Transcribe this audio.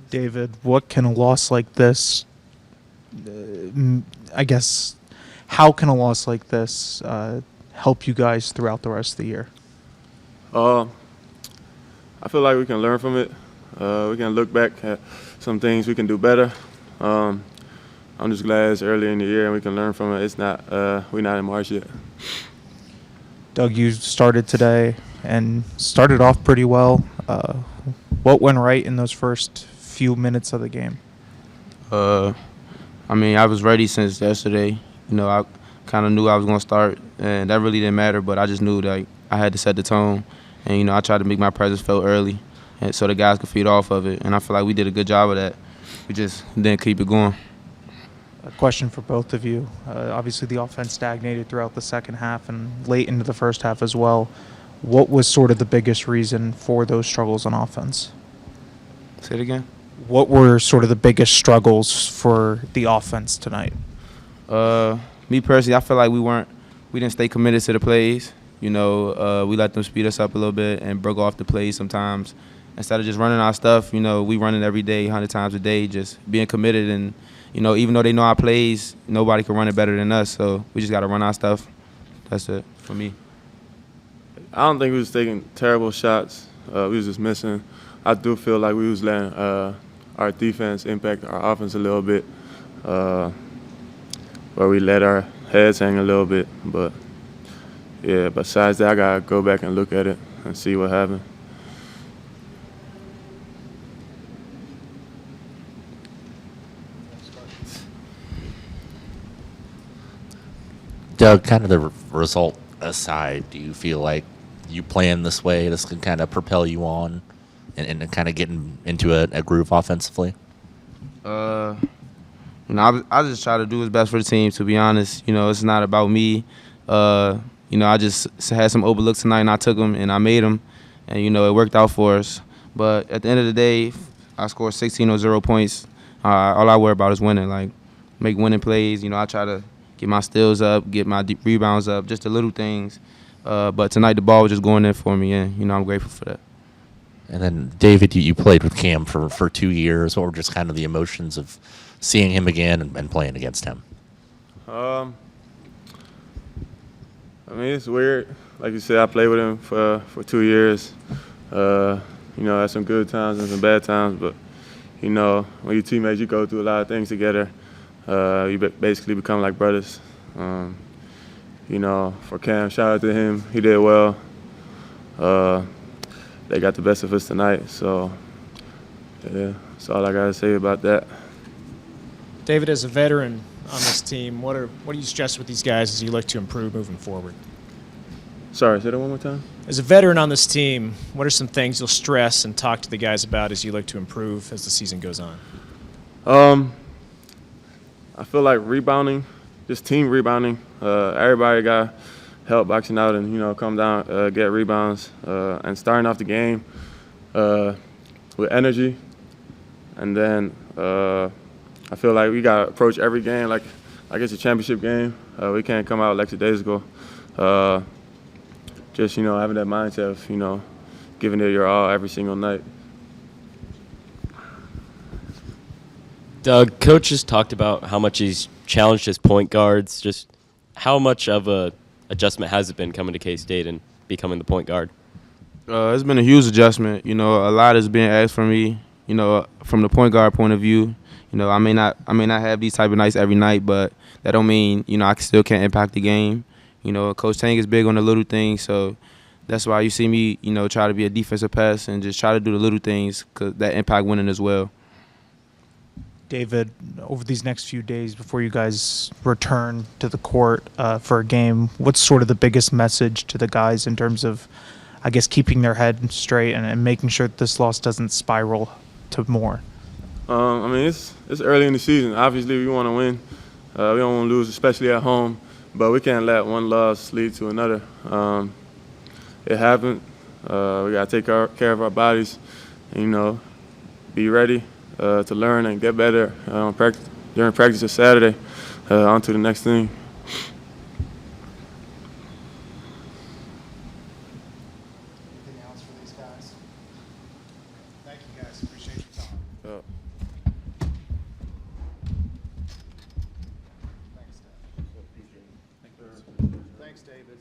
David, what can a loss like this, I guess, how can a loss like this help you guys throughout the rest of the year? Uh, I feel like we can learn from it. We can look back at some things we can do better. I'm just glad it's early in the year and we can learn from it. It's not we're not in March yet. Doug, you started today and started off pretty well. What went right in those first few minutes of the game? I was ready since yesterday. I kind of knew I was going to start, and that really didn't matter, but I just knew that I had to set the tone. And, I tried to make my presence felt early and so the guys could feed off of it. And I feel like we did a good job of that. We just didn't keep it going. A question for both of you. Obviously, the offense stagnated throughout the second half and late into the first half as well. What was sort of the biggest reason for those struggles on offense? Say it again? What were sort of the biggest struggles for the offense tonight? Me personally, I feel like we didn't stay committed to the plays. We let them speed us up a little bit and broke off the plays sometimes. Instead of just running our stuff, we running every day, 100 times a day, just being committed. And, even though they know our plays, nobody can run it better than us. So we just got to run our stuff. That's it for me. I don't think we was taking terrible shots. We was just missing. I do feel like we was letting our defense impact our offense a little bit, where we let our heads hang a little bit. But, yeah, besides that, I got to go back and look at it and see what happened. Doug, kind of the result aside, do you feel like you playing this way, this can kind of propel you on and kind of getting into a groove offensively? I just try to do what's best for the team, to be honest. It's not about me. I just had some overlooks tonight, and I took them, and I made them. And, it worked out for us. But at the end of the day, I scored 16 or 0 points. All I worry about is winning, make winning plays. I try to get my steals up, get my rebounds up, just the little things. But tonight the ball was just going in for me, and, I'm grateful for that. And then, David, you played with Cam for 2 years. What were just kind of the emotions of seeing him again and playing against him? It's weird. Like you said, I played with him for 2 years. Had some good times and some bad times. But, when your teammates, you go through a lot of things together. You basically become like brothers. For Cam, shout out to him. He did well. They got the best of us tonight. So, yeah, that's all I got to say about that. David, as a veteran on this team, what do you stress with these guys as you look to improve moving forward? Sorry, say that one more time. As a veteran on this team, what are some things you'll stress and talk to the guys about as you look to improve as the season goes on? I feel like rebounding, just team rebounding. Everybody got help boxing out and, come down, get rebounds, and starting off the game with energy. And then I feel like we got to approach every game like it's a championship game. We can't come out like 2 days ago. Just, having that mindset of, giving it your all every single night. Doug, Coach has talked about how much he's challenged his point guards. Just how much of a adjustment has it been coming to K-State and becoming the point guard? It's been a huge adjustment. A lot is being asked from me. From the point guard point of view. I may not have these type of nights every night, but that don't mean I still can't impact the game. Coach Tang is big on the little things, so that's why you see me try to be a defensive pest and just try to do the little things because that impact winning as well. David, over these next few days before you guys return to the court for a game, what's sort of the biggest message to the guys in terms of, I guess, keeping their head straight and making sure that this loss doesn't spiral to more? It's early in the season. Obviously, we want to win. We don't want to lose, especially at home. But we can't let one loss lead to another. It happened. We got to take care of our bodies and, be ready to learn and get better during practice this Saturday. On to the next thing. Anything else for these guys? Thank you, guys. Appreciate your time. Yeah. Thanks, Dave. Thanks, David.